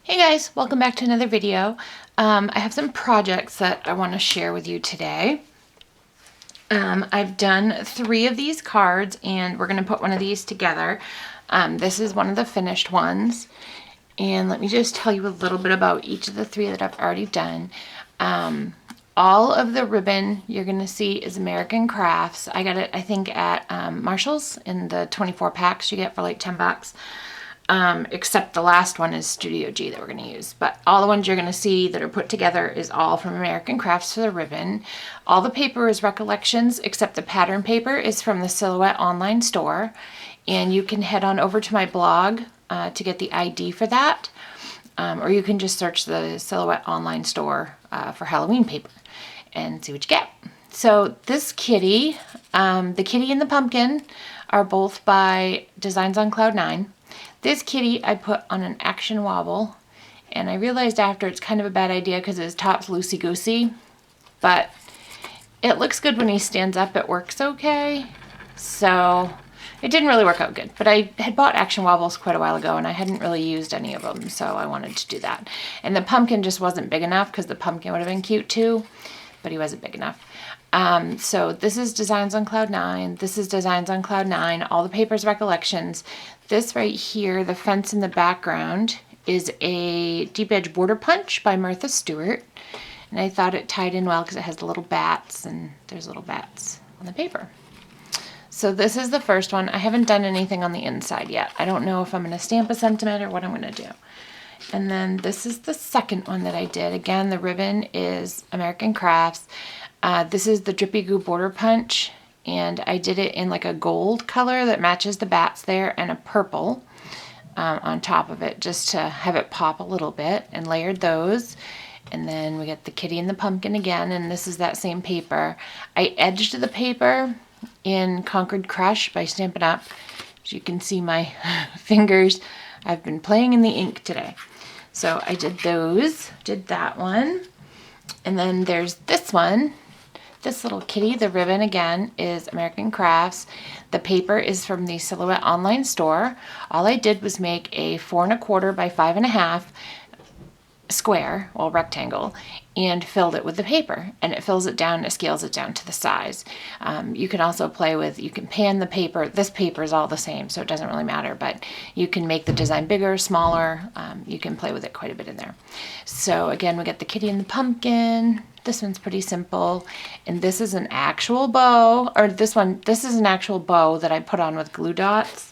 Hey guys, welcome back to another video. I have some projects that I want to share with you today. I've done 3 of these cards and we're going to put one of these together. This is one of the finished ones. And let me just tell you a little bit about each of the 3 that I've already done. All of the ribbon you're going to see is American Crafts. I got it, I think, at Marshall's in the 24 packs you get for like $10. Except the last one is Studio G that we're going to use. But all the ones you're going to see that are put together is all from American Crafts for the ribbon. All the paper is Recollections, except the pattern paper is from the Silhouette online store. And you can head on over to my blog to get the ID for that. Or you can just search the Silhouette online store for Halloween paper and see what you get. So this kitty, the kitty and the pumpkin are both by Designs on Cloud 9. This kitty I put on an action wobble, and I realized after it's kind of a bad idea because his top's loosey-goosey, but it looks good when he stands up. It works okay, so it didn't really work out good. But I had bought action wobbles quite a while ago, and I hadn't really used any of them, so I wanted to do that. And the pumpkin just wasn't big enough because the pumpkin would have been cute too, but he wasn't big enough. So this is Designs on Cloud 9. This is Designs on Cloud 9. All the paper's Recollections. This right here, the fence in the background, is a deep edge border punch by Martha Stewart. And I thought it tied in well because it has the little bats, and there's little bats on the paper. So this is the first one. I haven't done anything on the inside yet. I don't know if I'm going to stamp a sentiment or what I'm going to do. And then this is the second one that I did. Again, the ribbon is American Crafts. This is the Drippy Goo border punch, and I did it in like a gold color that matches the bats there, and a purple on top of it just to have it pop a little bit, and layered those. And then we get the kitty and the pumpkin again, and this is that same paper. I edged the paper in Concord Crush by Stampin' Up. As you can see, my fingers, I've been playing in the ink today. So I did those, did that one. And then there's this one. This little kitty, the ribbon again is American Crafts. The paper is from the Silhouette online store. All I did was make a 4 1/4 by 5 1/2 square, well, rectangle, and filled it with the paper. And it fills it down, it scales it down to the size. You can also play with, you can pan the paper. This paper is all the same, so it doesn't really matter, but you can make the design bigger, smaller. You can play with it quite a bit in there. So again, we got the kitty and the pumpkin. This one's pretty simple. And this is an actual bow, or this is an actual bow that I put on with glue dots.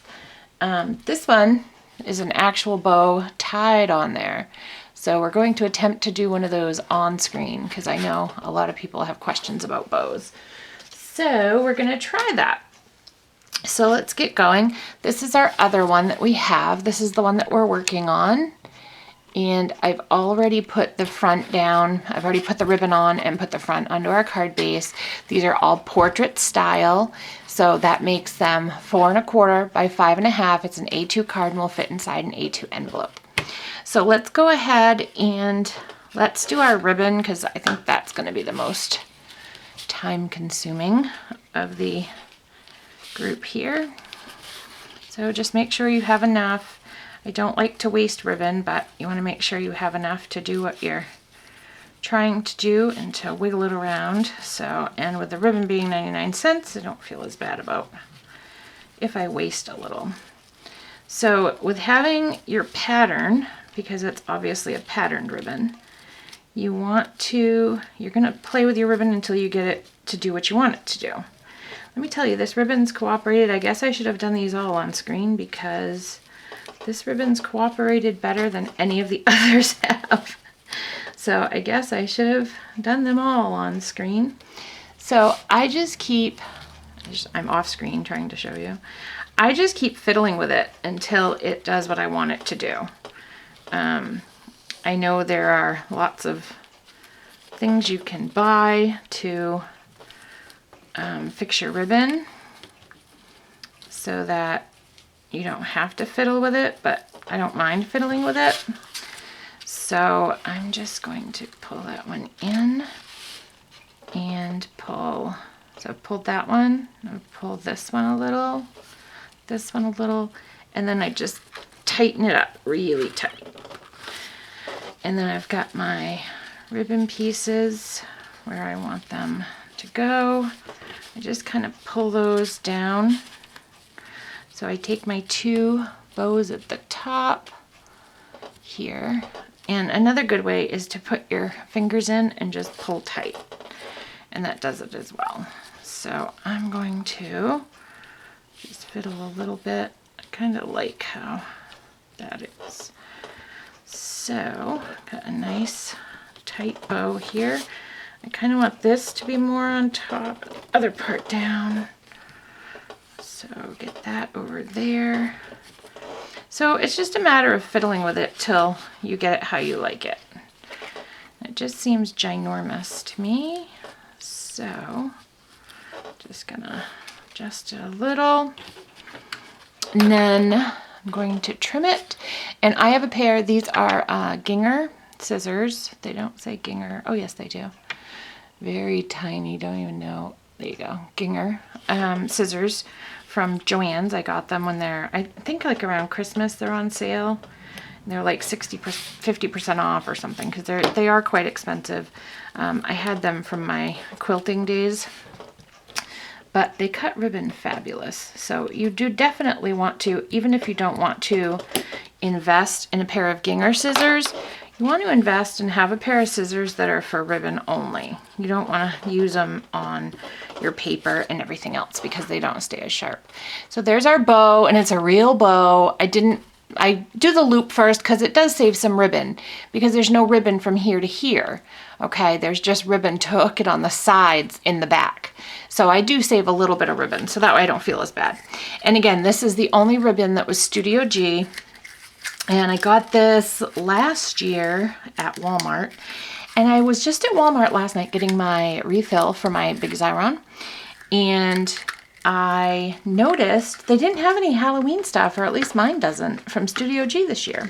This one is an actual bow tied on there. So we're going to attempt to do one of those on screen because I know a lot of people have questions about bows. So we're going to try that. So let's get going. This is our other one that we have. This is the one that we're working on. And I've already put the front down. I've already put the ribbon on and put the front onto our card base. These are all portrait style. So that makes them 4 1/4 by 5 1/2. It's an A2 card and will fit inside an A2 envelope. So let's go ahead and let's do our ribbon because I think that's going to be the most time consuming of the group here. So just make sure you have enough. I don't like to waste ribbon, but you want to make sure you have enough to do what you're trying to do and to wiggle it around. So, and with the ribbon being 99 cents, I don't feel as bad about if I waste a little. So with having your pattern, because it's obviously a patterned ribbon, you're going to play with your ribbon until you get it to do what you want it to do. Let me tell you, this ribbon's cooperated. I guess I should have done these all on screen because this ribbon's cooperated better than any of the others have. So I guess I should have done them all on screen. So I'm off screen trying to show you. I just keep fiddling with it until it does what I want it to do. I know there are lots of things you can buy to fix your ribbon so that you don't have to fiddle with it, but I don't mind fiddling with it. So I'm just going to pull that one in and pull. So I've pulled that one, I've pulled this one a little, this one a little, and then I just tighten it up really tight. And then I've got my ribbon pieces where I want them to go. I just kind of pull those down. So I take my 2 bows at the top here. And another good way is to put your fingers in and just pull tight. And that does it as well. So I'm going to just fiddle a little bit. I kind of like how that is. So got a nice tight bow here. I kind of want this to be more on top, the other part down. So get that over there. So it's just a matter of fiddling with it till you get it how you like it. It just seems ginormous to me. So just gonna adjust it a little. And then I'm going to trim it. And I have a pair, these are Ginger scissors. They don't say Ginger. Oh yes, they do. Very tiny, don't even know. There you go, Ginger scissors from Joann's. I got them when they're, I think like around Christmas, they're on sale. They're like 50% off or something, because they are quite expensive. I had them from my quilting days, but they cut ribbon fabulous. So you do definitely want to, even if you don't want to invest in a pair of Ginger scissors, you want to invest and have a pair of scissors that are for ribbon only. You don't want to use them on your paper and everything else because they don't stay as sharp. So there's our bow, and it's a real bow. I do the loop first because it does save some ribbon, because there's no ribbon from here to here. Okay, there's just ribbon to hook it on the sides in the back. So I do save a little bit of ribbon, so that way I don't feel as bad. And again, this is the only ribbon that was Studio G. And I got this last year at Walmart. And I was just at Walmart last night getting my refill for my big Xyron. And I noticed they didn't have any Halloween stuff, or at least mine doesn't, from Studio G this year.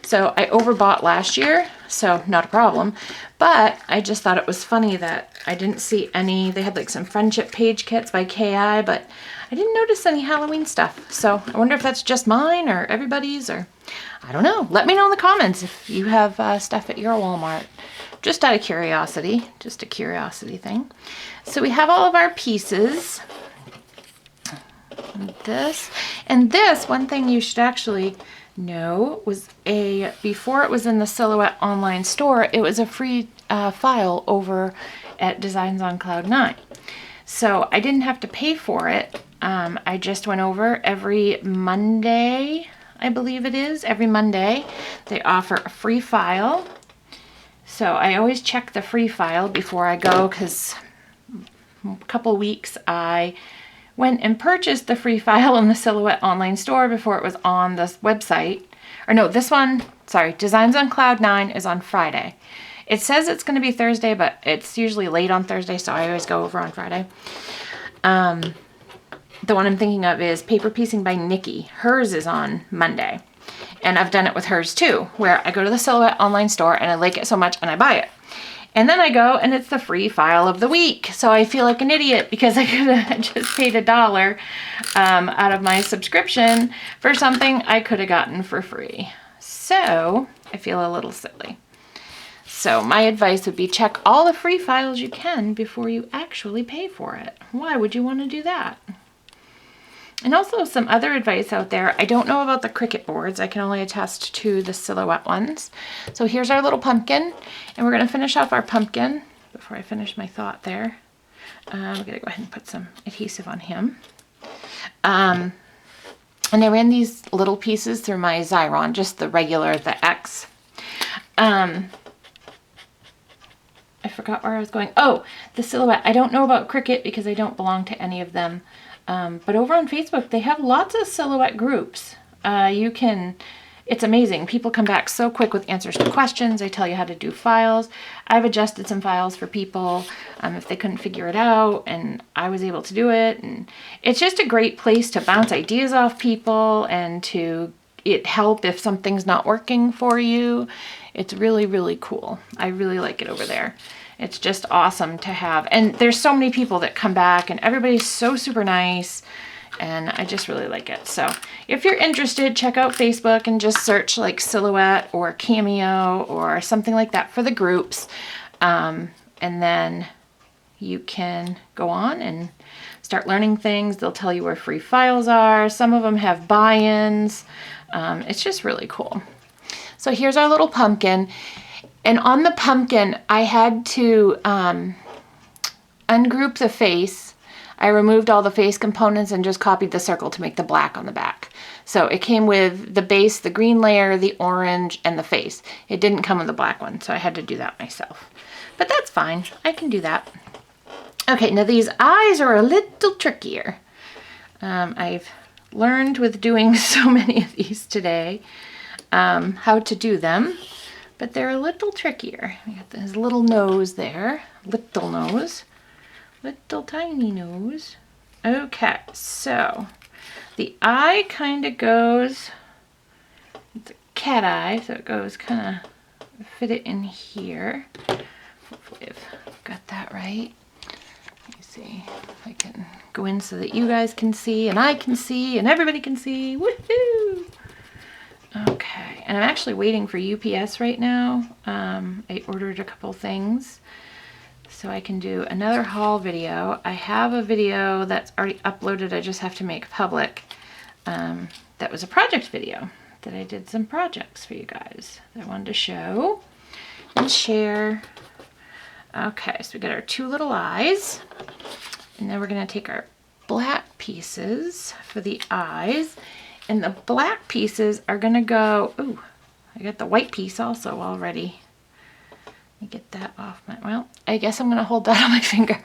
So I overbought last year, so not a problem. But I just thought it was funny that I didn't see any. They had like some friendship page kits by KI, but I didn't notice any Halloween stuff. So I wonder if that's just mine or everybody's, or I don't know. Let me know in the comments if you have stuff at your Walmart. Just out of curiosity, just a curiosity thing. So we have all of our pieces. And this, one thing you should actually know, was before it was in the Silhouette online store, it was a free file over at Designs on Cloud 9. So I didn't have to pay for it. I just went over every Monday, I believe it is. Every Monday they offer a free file. So I always check the free file before I go, because a couple weeks I went and purchased the free file in the Silhouette online store before it was on this website. Or no, this one, sorry, Designs on Cloud 9 is on Friday. It says it's going to be Thursday, but it's usually late on Thursday, so I always go over on Friday. The one I'm thinking of is Paper Piecing by Nikki. Hers is on Monday. And I've done it with hers too, where I go to the Silhouette online store and I like it so much and I buy it. And then I go and it's the free file of the week. So I feel like an idiot because I could have just paid $1 out of my subscription for something I could have gotten for free. So I feel a little silly. So my advice would be check all the free files you can before you actually pay for it. Why would you want to do that? And also some other advice out there. I don't know about the Cricut boards. I can only attest to the Silhouette ones. So here's our little pumpkin. And we're going to finish off our pumpkin before I finish my thought there. I'm going to go ahead and put some adhesive on him. And I ran these little pieces through my Xyron, just the regular, the X. I forgot where I was going. Oh, the Silhouette. I don't know about Cricut because I don't belong to any of them. But over on Facebook, they have lots of Silhouette groups. It's amazing. People come back so quick with answers to questions. They tell you how to do files. I've adjusted some files for people if they couldn't figure it out, and I was able to do it. And it's just a great place to bounce ideas off people and to help if something's not working for you. It's really, really cool. I really like it over there. It's just awesome to have. And there's so many people that come back and everybody's so super nice. and I just really like it. So if you're interested, check out Facebook and just search like Silhouette or Cameo or something like that for the groups. And then you can go on and start learning things. They'll tell you where free files are. Some of them have buy-ins. It's just really cool. So here's our little pumpkin. And on the pumpkin, I had to ungroup the face. I removed all the face components and just copied the circle to make the black on the back. So it came with the base, the green layer, the orange, and the face. It didn't come with the black one, so I had to do that myself. But that's fine. I can do that. Okay, now these eyes are a little trickier. I've learned with doing so many of these today how to do them, but they're a little trickier. We got this little nose there, little nose, little tiny nose. Okay, so the eye kind of goes, it's a cat eye, so it goes kind of fit it in here. Hopefully I've got that right. Let me see if I can go in so that you guys can see and I can see and everybody can see. Woohoo! Okay, and I'm actually waiting for UPS right now. I ordered a couple things so I can do another haul video. I have a video that's already uploaded. I just have to make public. That was a project video that I did some projects for you guys that I wanted to show and share. Okay, so we got our two little eyes, and then we're going to take our black pieces for the eyes, and the black pieces are going to go, ooh, I got the white piece also already. Let me get that off my, well, I guess I'm going to hold that on my finger.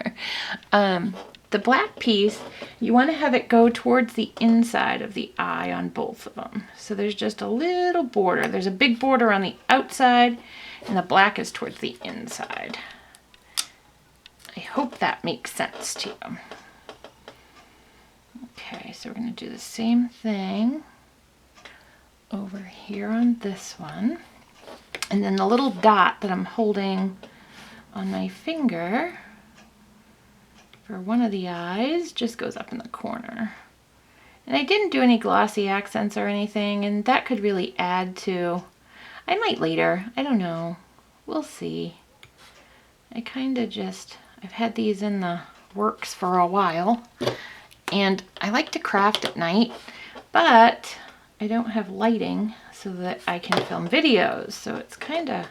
The black piece, you want to have it go towards the inside of the eye on both of them. So there's just a little border. There's a big border on the outside, and the black is towards the inside. I hope that makes sense to you. Okay, so we're going to do the same thing over here on this one. And then the little dot that I'm holding on my finger for one of the eyes just goes up in the corner. And I didn't do any glossy accents or anything, and that could really add to, I might later, I don't know, we'll see. I kind of just, I've had these in the works for a while, and I like to craft at night, but I don't have lighting so that I can film videos, so it's kind of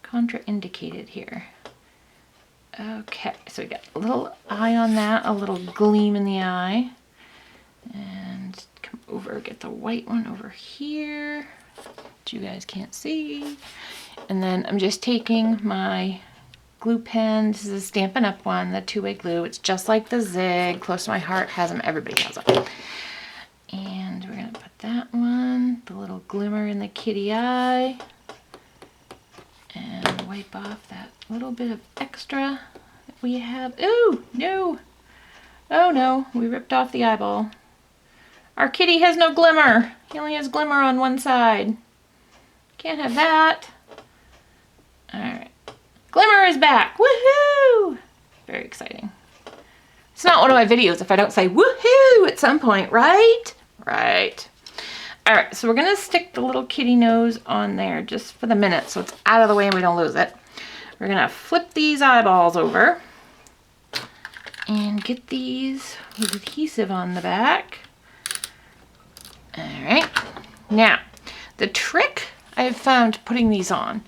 contraindicated here. Okay, so we got a little eye on that, a little gleam in the eye, and come over, get the white one over here, which you guys can't see, and then I'm just taking my glue pen. This is a Stampin' Up! One, the two-way glue. It's just like the Zig. Close to my heart has them. Everybody has them. And we're going to put that one, the little glimmer in the kitty eye, and wipe off that little bit of extra that we have. Ooh, no. Oh no, we ripped off the eyeball. Our kitty has no glimmer. He only has glimmer on one side. Can't have that. All right. Glimmer is back! Woohoo! Very exciting. It's not one of my videos if I don't say woohoo at some point, right? Right. All right, so we're gonna stick the little kitty nose on there just for the minute so it's out of the way and we don't lose it. We're gonna flip these eyeballs over and get these with adhesive on the back. All right. Now, the trick I've found putting these on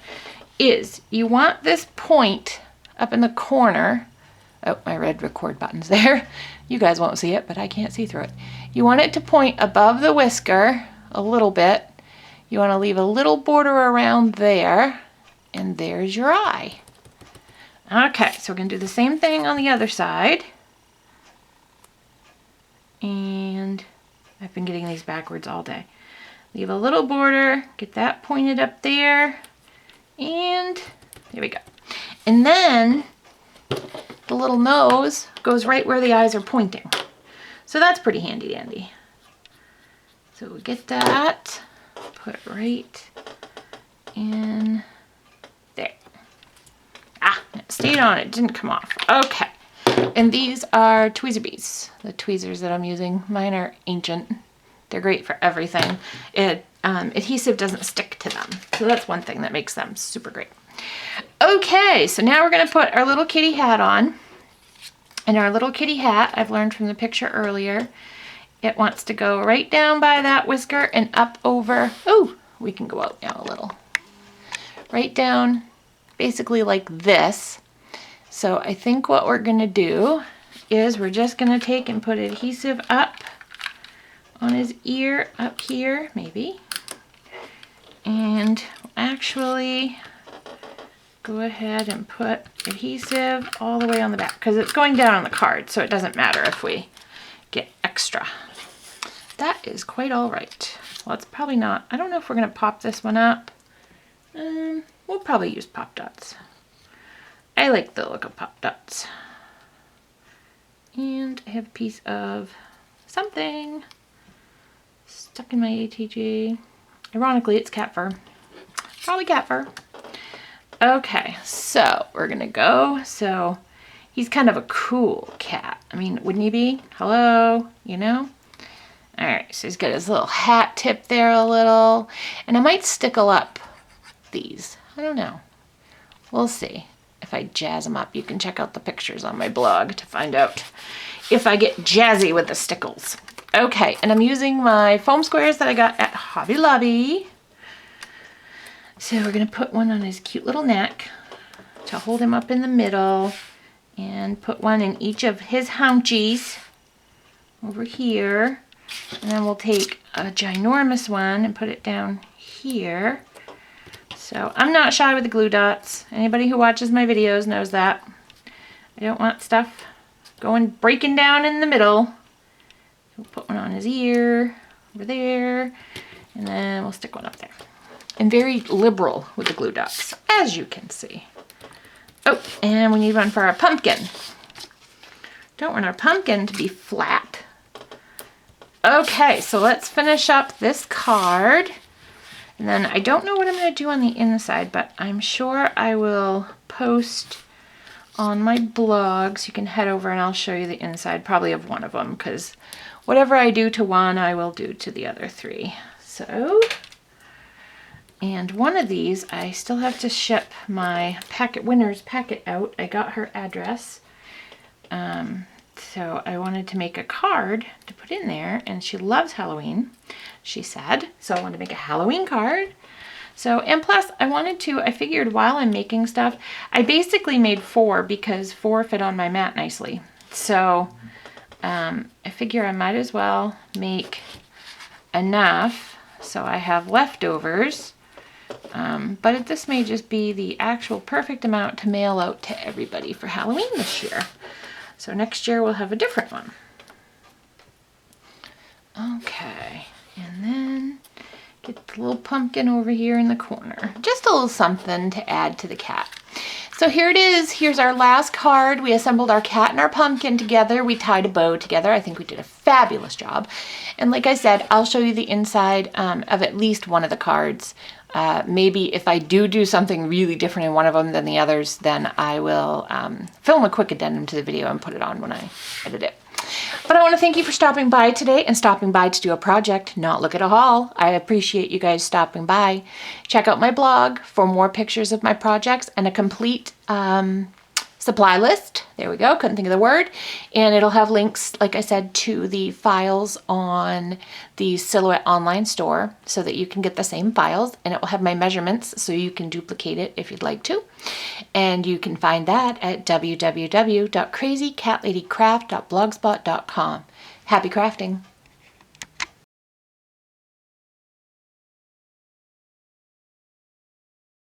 is you want this point up in the corner. Oh, my red record button's there. You guys won't see it, but I can't see through it. You want it to point above the whisker a little bit. You want to leave a little border around there, and there's your eye. Okay, so we're going to do the same thing on the other side. And I've been getting these backwards all day. Leave a little border, get that pointed up there. And there we go. And then the little nose goes right where the eyes are pointing. So that's pretty handy dandy. So we get that, put it right in there. Ah, it stayed on, it didn't come off. Okay, And these are Tweezerbees, the tweezers that I'm using. Mine are ancient. They're great for everything. Adhesive doesn't stick to them. So that's one thing that makes them super great. Okay, so now we're gonna put our little kitty hat on. And our little kitty hat, I've learned from the picture earlier, it wants to go right down by that whisker and up over, oh, we can go out now a little. Right down, basically like this. So I think what we're gonna do is we're just gonna take and put adhesive up on his ear, up here, maybe. And actually go ahead and put adhesive all the way on the back because it's going down on the card, so it doesn't matter if we get extra. That is quite all right. Well, it's probably not. I don't know if we're gonna pop this one up. We'll probably use pop dots. I like the look of pop dots. And I have a piece of something stuck in my ATG. Ironically, it's cat fur. Probably cat fur. Okay, so we're gonna go. So he's kind of a cool cat. I mean, wouldn't he be? Hello, you know? All right, so he's got his little hat tip there a little. And I might stickle up these. I don't know. We'll see. If I jazz them up, you can check out the pictures on my blog to find out if I get jazzy with the stickles. Okay, and I'm using my foam squares that I got at Hobby Lobby. So we're gonna put one on his cute little neck to hold him up in the middle, and put one in each of his haunchies over here. And then we'll take a ginormous one and put it down here. So I'm not shy with the glue dots. Anybody who watches my videos knows that. I don't want stuff breaking down in the middle. We'll put one on his ear over there, and then we'll stick one up there. And very liberal with the glue dots, as you can see. Oh, and we need one for our pumpkin. Don't want our pumpkin to be flat. Okay, so let's finish up this card. And then I don't know what I'm going to do on the inside, but I'm sure I will post on my blog, so you can head over and I'll show you the inside, probably of one of them, because whatever I do to one, I will do to the other three. So, and one of these, I still have to ship my winner's packet out. I got her address. So I wanted to make a card to put in there, and she loves Halloween, she said. So I wanted to make a Halloween card. So, and plus I figured while I'm making stuff, I basically made 4 because 4 fit on my mat nicely. So I figure I might as well make enough so I have leftovers. But this may just be the actual perfect amount to mail out to everybody for Halloween this year. So next year we'll have a different one. Okay, and then get the little pumpkin over here in the corner. Just a little something to add to the cat. So here it is. Here's our last card. We assembled our cat and our pumpkin together. We tied a bow together. I think we did a fabulous job. And like I said, I'll show you the inside of at least one of the cards. Maybe if I do something really different in one of them than the others, then I will film a quick addendum to the video and put it on when I edit it. But I want to thank you for stopping by today and stopping by to do a project, not look at a haul. I appreciate you guys stopping by. Check out my blog for more pictures of my projects and a complete supply list. There we go, couldn't think of the word. And it'll have links, like I said, to the files on the Silhouette online store so that you can get the same files, and it will have my measurements so you can duplicate it if you'd like to. And you can find that at www.crazycatladycraft.blogspot.com. Happy crafting!